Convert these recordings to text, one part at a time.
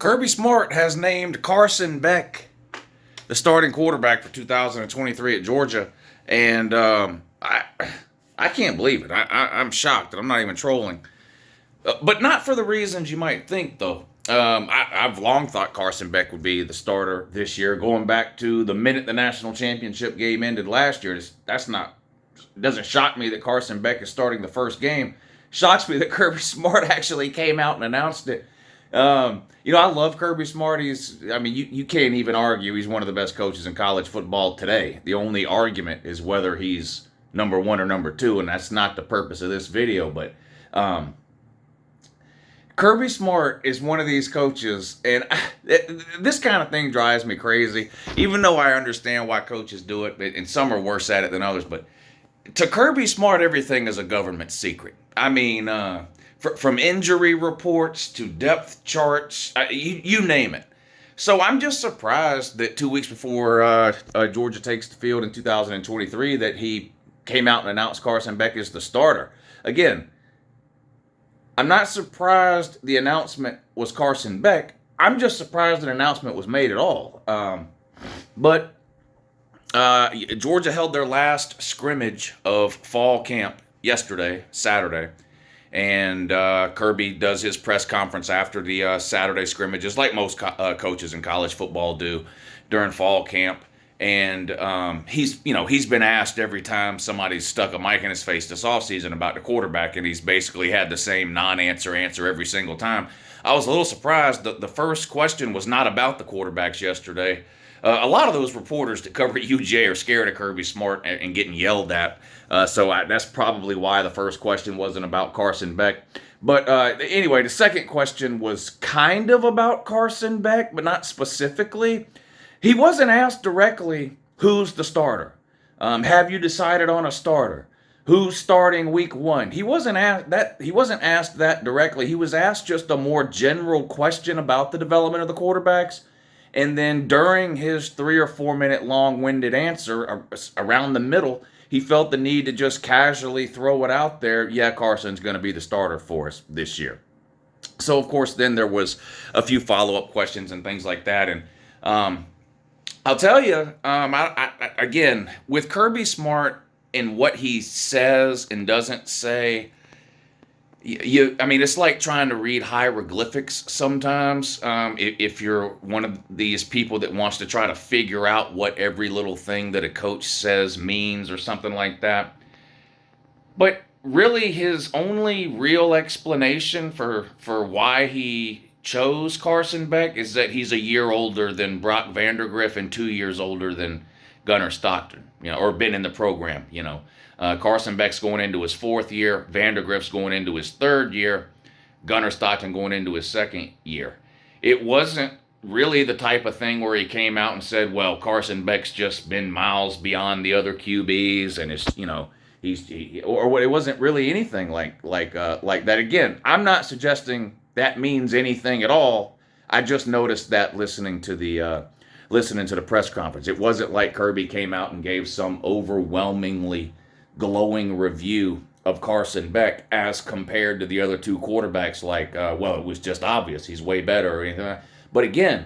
Kirby Smart has named Carson Beck the starting quarterback for 2023 at Georgia, and I can't believe it. I'm shocked. I'm not even trolling, but not for the reasons you might think, though. I've long thought Carson Beck would be the starter this year, going back to the minute the national championship game ended last year. That's not. It doesn't shock me that Carson Beck is starting the first game. Shocks me that Kirby Smart actually came out and announced it. I love Kirby Smart. You can't even argue he's one of the best coaches in college football today. The only argument is whether he's number one or number two, and that's not the purpose of this video. But Kirby Smart is one of these coaches, and this kind of thing drives me crazy, even though I understand why coaches do it, and some are worse at it than others. But to Kirby Smart, everything is a government secret. From injury reports to depth charts, you name it. So I'm just surprised that 2 weeks before Georgia takes the field in 2023 that he came out and announced Carson Beck as the starter. Again, I'm not surprised the announcement was Carson Beck. I'm just surprised an announcement was made at all. But Georgia held their last scrimmage of fall camp yesterday, Saturday. And Kirby does his press conference after the Saturday scrimmages, like most coaches in college football do during fall camp. And he's been asked every time somebody's stuck a mic in his face this offseason about the quarterback, and he's basically had the same non-answer answer every single time. I was a little surprised that the first question was not about the quarterbacks yesterday. A lot of those reporters that cover UGA are scared of Kirby Smart and getting yelled at. That's probably why the first question wasn't about Carson Beck. But anyway, the second question was kind of about Carson Beck, but not specifically. He wasn't asked directly, who's the starter? Have you decided on a starter? Who's starting week one? He wasn't asked that directly. He was asked just a more general question about the development of the quarterbacks. And then during his 3 or 4 minute long-winded answer around the middle, he felt the need to just casually throw it out there. Yeah, Carson's going to be the starter for us this year. So, of course, then there was a few follow-up questions and things like that. And I'll tell you, again, with Kirby Smart and what he says and doesn't say, it's like trying to read hieroglyphics sometimes. If you're one of these people that wants to try to figure out what every little thing that a coach says means or something like that. But really, his only real explanation for why he chose Carson Beck is that he's a year older than Brock Vandergriff and 2 years older than Gunnar Stockton, or been in the program, Carson Beck's going into his 4th year. Vandergriff's going into his 3rd year. Gunnar Stockton going into his 2nd year. It wasn't really the type of thing where he came out and said, well, Carson Beck's just been miles beyond the other QBs, and it wasn't really anything like that. Again, I'm not suggesting that means anything at all. I just noticed that listening to the press conference. It wasn't like Kirby came out and gave some overwhelmingly glowing review of Carson Beck as compared to the other two quarterbacks, it was just obvious he's way better or anything like that. But again,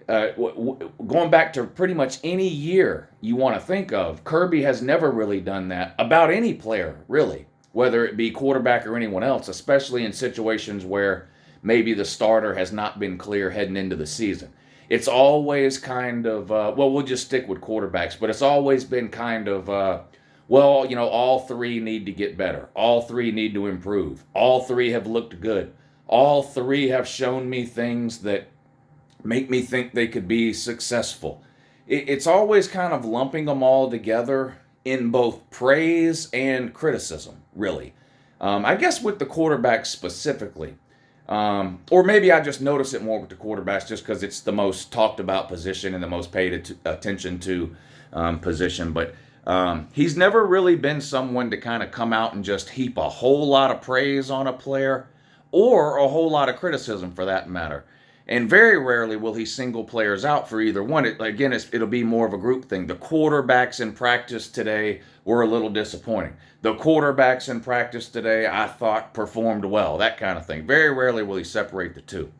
going back to pretty much any year you want to think of, Kirby has never really done that about any player, really, whether it be quarterback or anyone else, especially in situations where maybe the starter has not been clear heading into the season. It's always kind of, we'll just stick with quarterbacks, but it's always been kind of, all three need to get better. All three need to improve. All three have looked good. All three have shown me things that make me think they could be successful. It's always kind of lumping them all together in both praise and criticism, really. I guess with the quarterbacks specifically, or maybe I just notice it more with the quarterbacks just because it's the most talked about position and the most paid attention to position. But he's never really been someone to kind of come out and just heap a whole lot of praise on a player or a whole lot of criticism for that matter. And very rarely will he single players out for either one. It'll be more of a group thing. The quarterbacks in practice today were a little disappointing. The quarterbacks in practice today, I thought, performed well, that kind of thing. Very rarely will he separate the two.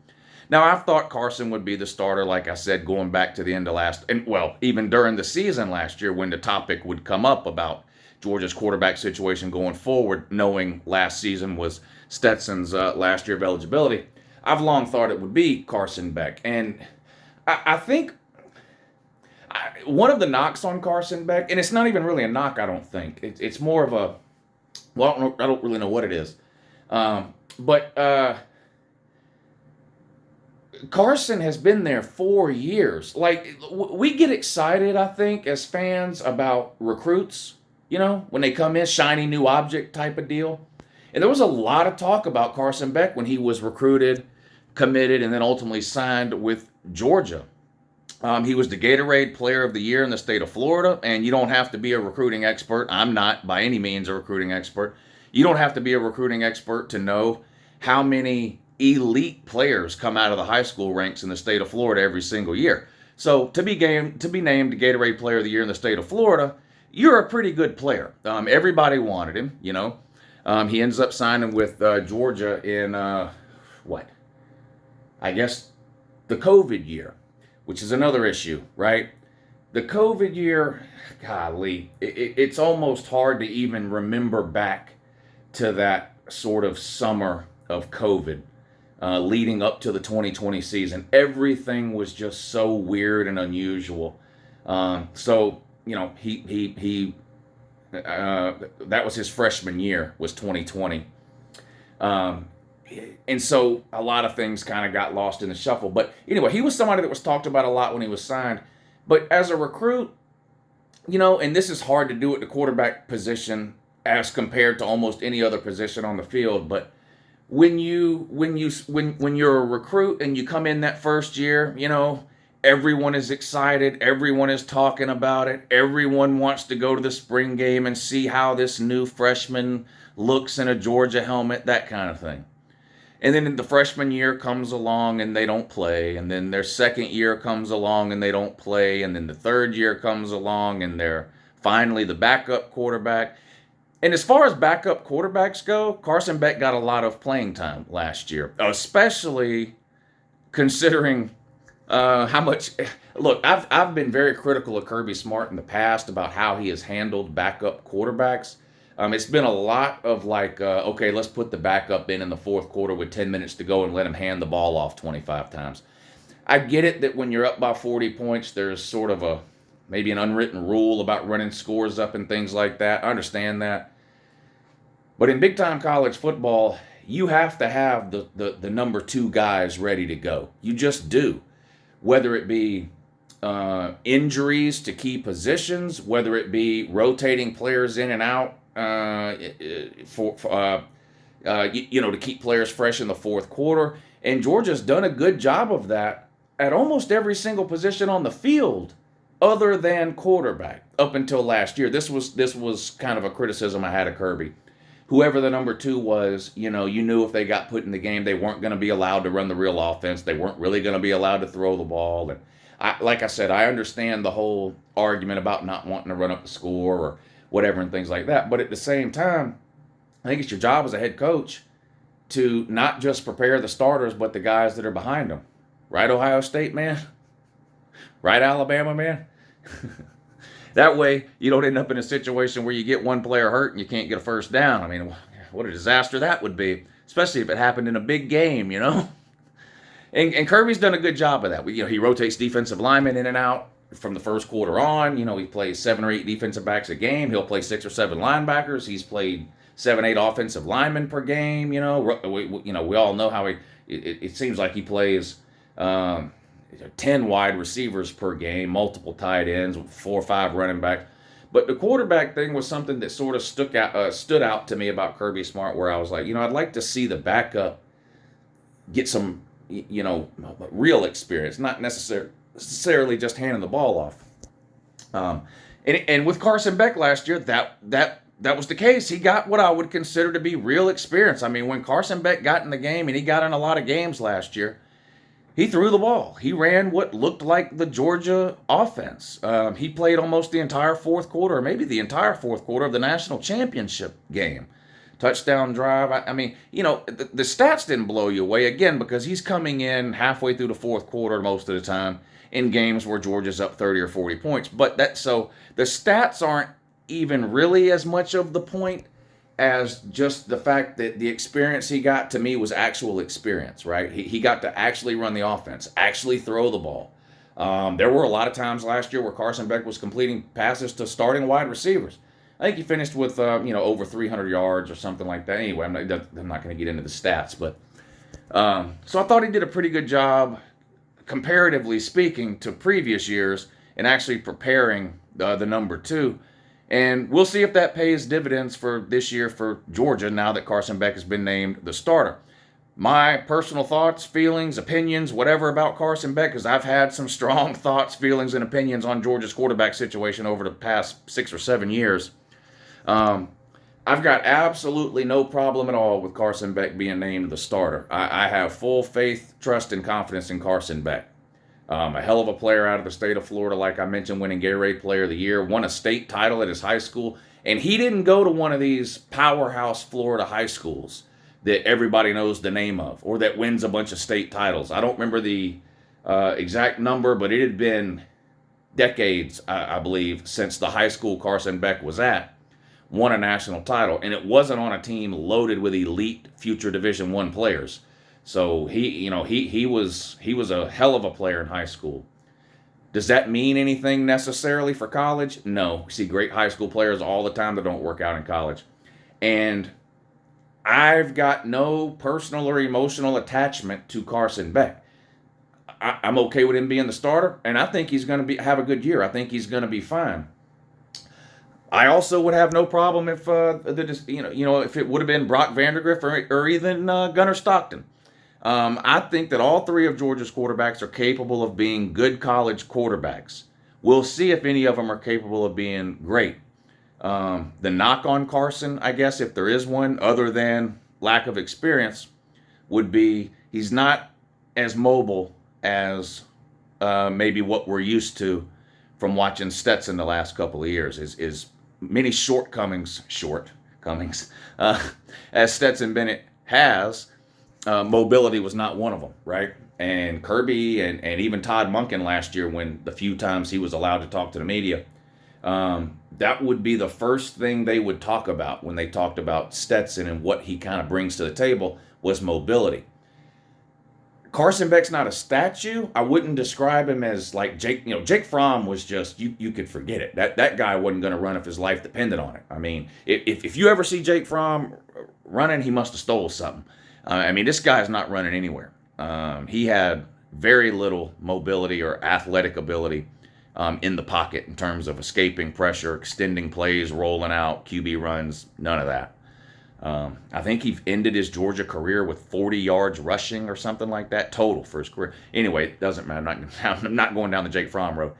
Now, I thought Carson would be the starter, like I said, going back to the end of even during the season last year when the topic would come up about Georgia's quarterback situation going forward, knowing last season was Stetson's last year of eligibility. I've long thought it would be Carson Beck. And I think one of the knocks on Carson Beck, and it's not even really a knock, I don't think. It's more of a, well, I don't really know what it is. But Carson has been there 4 years. Like, we get excited, I think, as fans about recruits, when they come in, shiny new object type of deal. And there was a lot of talk about Carson Beck when he was recruited, committed, and then ultimately signed with Georgia. He was the Gatorade Player of the Year in the state of Florida, and you don't have to be a recruiting expert. I'm not by any means a recruiting expert. You don't have to be a recruiting expert to know how many elite players come out of the high school ranks in the state of Florida every single year. So to be named the Gatorade Player of the Year in the state of Florida, you're a pretty good player. Everybody wanted him, He ends up signing with Georgia in, I guess the COVID year, which is another issue, right? The COVID year, golly, it's almost hard to even remember back to that sort of summer of COVID leading up to the 2020 season. Everything was just so weird and unusual. That was his freshman year, was 2020. And so a lot of things kind of got lost in the shuffle. But anyway, he was somebody that was talked about a lot when he was signed. But as a recruit, and this is hard to do at the quarterback position as compared to almost any other position on the field. But when you're a recruit and you come in that first year, everyone is excited. Everyone is talking about it. Everyone wants to go to the spring game and see how this new freshman looks in a Georgia helmet, that kind of thing. And then the freshman year comes along and they don't play. And then their second year comes along and they don't play. And then the third year comes along and they're finally the backup quarterback. And as far as backup quarterbacks go, Carson Beck got a lot of playing time last year, especially considering how much. Look, I've been very critical of Kirby Smart in the past about how he has handled backup quarterbacks. It's been a lot of okay, let's put the backup in the fourth quarter with 10 minutes to go and let him hand the ball off 25 times. I get it that when you're up by 40 points, there's sort of maybe an unwritten rule about running scores up and things like that. I understand that. But in big-time college football, you have to have the number two guys ready to go. You just do. Whether it be injuries to key positions, whether it be rotating players in and out, to keep players fresh in the fourth quarter. And Georgia's done a good job of that at almost every single position on the field other than quarterback up until last year. This was kind of a criticism I had of Kirby. Whoever the number two was, you knew if they got put in the game, they weren't going to be allowed to run the real offense. They weren't really going to be allowed to throw the ball. And like I said, I understand the whole argument about not wanting to run up the score or whatever and things like that. But at the same time, I think it's your job as a head coach to not just prepare the starters, but the guys that are behind them. Right, Ohio State, man? Right, Alabama, man? That way, you don't end up in a situation where you get one player hurt and you can't get a first down. I mean, what a disaster that would be, especially if it happened in a big game, And Kirby's done a good job of that. He rotates defensive linemen in and out from the first quarter on. He plays 7 or 8 defensive backs a game. He'll play 6 or 7 linebackers. He's played 7, 8 offensive linemen per game. We all know how it seems like he plays 10 wide receivers per game, multiple tight ends, 4 or 5 running backs. But the quarterback thing was something that sort of stood out to me about Kirby Smart, where I was like, I'd like to see the backup get some, real experience, not necessarily just handing the ball off. And with Carson Beck last year, that was the case. He got what I would consider to be real experience. I mean, when Carson Beck got in the game, and he got in a lot of games last year, he threw the ball. He ran what looked like the Georgia offense. He played almost the entire fourth quarter, or maybe the entire fourth quarter of the national championship game. touchdown drive. I mean, the stats didn't blow you away, again, because he's coming in halfway through the fourth quarter most of the time in games where Georgia's up 30 or 40 points. But so the stats aren't even really as much of the point as just the fact that the experience he got, to me, was actual experience, right? He got to actually run the offense, actually throw the ball. There were a lot of times last year where Carson Beck was completing passes to starting wide receivers. I think he finished with over 300 yards or something like that. Anyway, I'm not going to get into the stats, but so I thought he did a pretty good job, comparatively speaking, to previous years in actually preparing the number 2. And we'll see if that pays dividends for this year for Georgia now that Carson Beck has been named the starter. My personal thoughts, feelings, opinions, whatever about Carson Beck, because I've had some strong thoughts, feelings, and opinions on Georgia's quarterback situation over the past 6 or 7 years. I've got absolutely no problem at all with Carson Beck being named the starter. I have full faith, trust, and confidence in Carson Beck. A hell of a player out of the state of Florida, like I mentioned, winning Gatorade Player of the Year, won a state title at his high school, and he didn't go to one of these powerhouse Florida high schools that everybody knows the name of, or that wins a bunch of state titles. I don't remember the exact number, but it had been decades, I believe, since the high school Carson Beck was at won a national title, and it wasn't on a team loaded with elite future Division I players. So he was a hell of a player in high school. Does that mean anything necessarily for college? No. We see great high school players all the time that don't work out in college. And I've got no personal or emotional attachment to Carson Beck. I'm okay with him being the starter, and I think he's going to have a good year. I think he's going to be fine. I also would have no problem if if it would have been Brock Vandagriff or even Gunnar Stockton. I think that all 3 of Georgia's quarterbacks are capable of being good college quarterbacks. We'll see if any of them are capable of being great. The knock on Carson, I guess, if there is one, other than lack of experience, would be he's not as mobile as maybe what we're used to from watching Stetson the last couple of years. Is many shortcomings, as Stetson Bennett has, mobility was not one of them, right? And Kirby and even Todd Monken last year, when the few times he was allowed to talk to the media, that would be the first thing they would talk about when they talked about Stetson and what he kind of brings to the table was mobility. Carson Beck's not a statue. I wouldn't describe him as like Jake. Jake Fromm was just, you could forget it. That guy wasn't going to run if his life depended on it. I mean, if you ever see Jake Fromm running, he must have stole something. This guy's not running anywhere. He had very little mobility or athletic ability in the pocket in terms of escaping pressure, extending plays, rolling out, QB runs, none of that. I think he ended his Georgia career with 40 yards rushing or something like that total for his career. Anyway, it doesn't matter. I'm not going down the Jake Fromm road.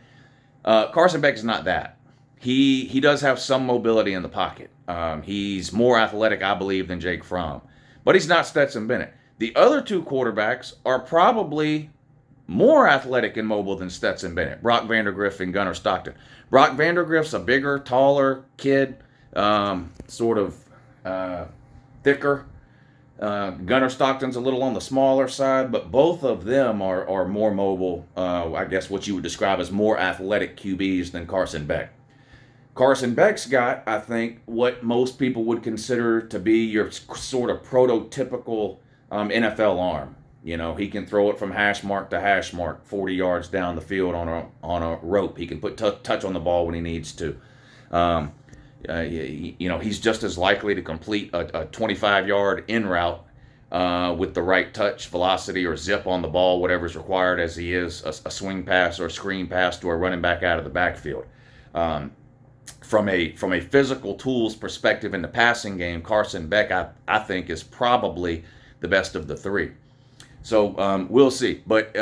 Carson Beck is not that. He does have some mobility in the pocket. He's more athletic, I believe, than Jake Fromm. But he's not Stetson Bennett. The other 2 quarterbacks are probably more athletic and mobile than Stetson Bennett, Brock Vandagriff and Gunnar Stockton. Brock Vandagriff's a bigger, taller kid, thicker. Gunnar Stockton's a little on the smaller side, but both of them are more mobile, I guess what you would describe as more athletic QBs than Carson Beck. Carson Beck's got, I think, what most people would consider to be your sort of prototypical NFL arm. He can throw it from hash mark to hash mark, 40 yards down the field on a rope. He can put touch on the ball when he needs to. He's just as likely to complete a 25-yard in route with the right touch, velocity, or zip on the ball, whatever's required, as he is a swing pass or a screen pass to a running back out of the backfield. From a physical tools perspective in the passing game, Carson Beck, I think, is probably the best of the 3. So we'll see. But,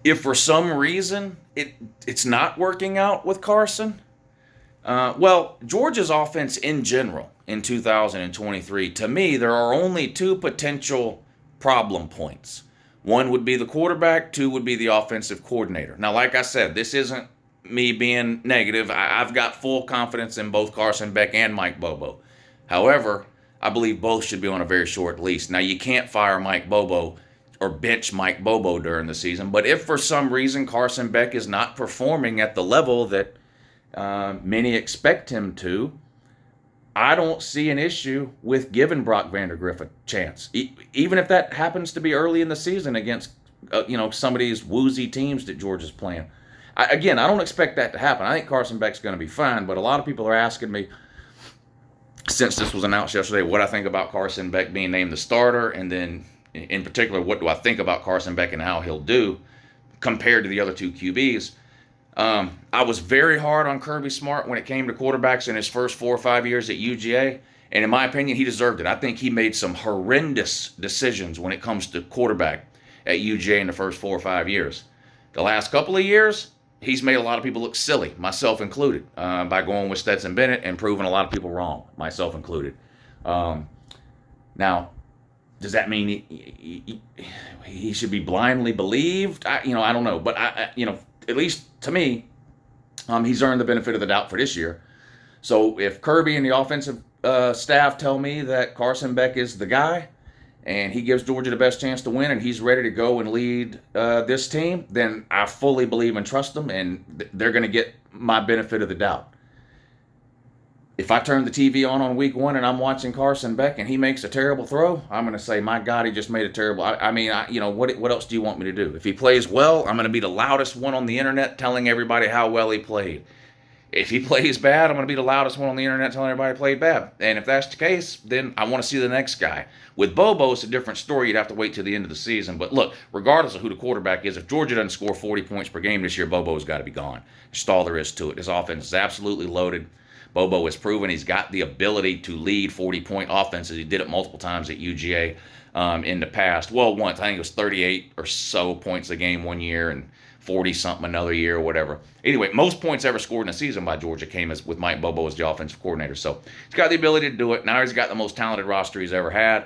if for some reason it's not working out with Carson, Georgia's offense in general in 2023, to me, there are only 2 potential problem points. 1 would be the quarterback, 2 would be the offensive coordinator. Now, like I said, this isn't me being negative. I've got full confidence in both Carson Beck and Mike Bobo. However, I believe both should be on a very short leash. Now, you can't fire Mike Bobo or bench Mike Bobo during the season, but if for some reason Carson Beck is not performing at the level that many expect him to, I don't see an issue with giving Brock Vandergriff a chance, even if that happens to be early in the season against some of these woozy teams that Georgia's playing. I don't expect that to happen. I think Carson Beck's going to be fine, but a lot of people are asking me, since this was announced yesterday, what I think about Carson Beck being named the starter, and then in particular, what do I think about Carson Beck and how he'll do compared to the other two QBs. I was very hard on Kirby Smart when it came to quarterbacks in his first 4 or 5 years at UGA, and in my opinion, he deserved it. I think he made some horrendous decisions when it comes to quarterback at UGA in the first 4 or 5 years. The last couple of years, he's made a lot of people look silly, myself included, by going with Stetson Bennett and proving a lot of people wrong, myself included. Now, does that mean he should be blindly believed? I don't know, but at least to me, he's earned the benefit of the doubt for this year. So if Kirby and the offensive staff tell me that Carson Beck is the guy, and he gives Georgia the best chance to win, and he's ready to go and lead this team, then I fully believe and trust them, and they're going to get my benefit of the doubt. If I turn the TV on week 1 and I'm watching Carson Beck and he makes a terrible throw, I'm going to say, my God, he just made a terrible. What else do you want me to do? If he plays well, I'm going to be the loudest one on the internet telling everybody how well he played. If he plays bad, I'm going to be the loudest one on the internet telling everybody he played bad. And if that's the case, then I want to see the next guy. With Bobo, it's a different story. You'd have to wait till the end of the season. But look, regardless of who the quarterback is, if Georgia doesn't score 40 points per game this year, Bobo's got to be gone. That's all there is to it. His offense is absolutely loaded. Bobo has proven he's got the ability to lead 40-point offenses. He did it multiple times at UGA in the past. Well, once. I think it was 38 or so points a game one year and 40-something another year or whatever. Anyway, most points ever scored in a season by Georgia came with Mike Bobo as the offensive coordinator. So he's got the ability to do it. Now he's got the most talented roster he's ever had.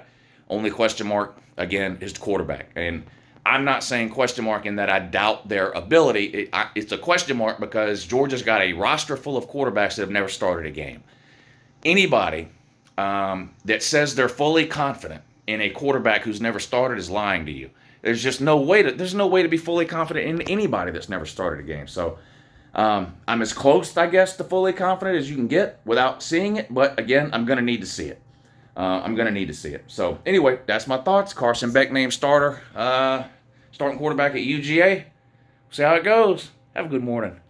Only question mark, again, is the quarterback. And I'm not saying question mark in that I doubt their ability. It's a question mark because Georgia's got a roster full of quarterbacks that have never started a game. Anybody that says they're fully confident in a quarterback who's never started is lying to you. There's no way to be fully confident in anybody that's never started a game. So I'm as close, I guess, to fully confident as you can get without seeing it. But again, I'm going to need to see it. So anyway, that's my thoughts. Carson Beck named starter, starting quarterback at UGA. See how it goes. Have a good morning.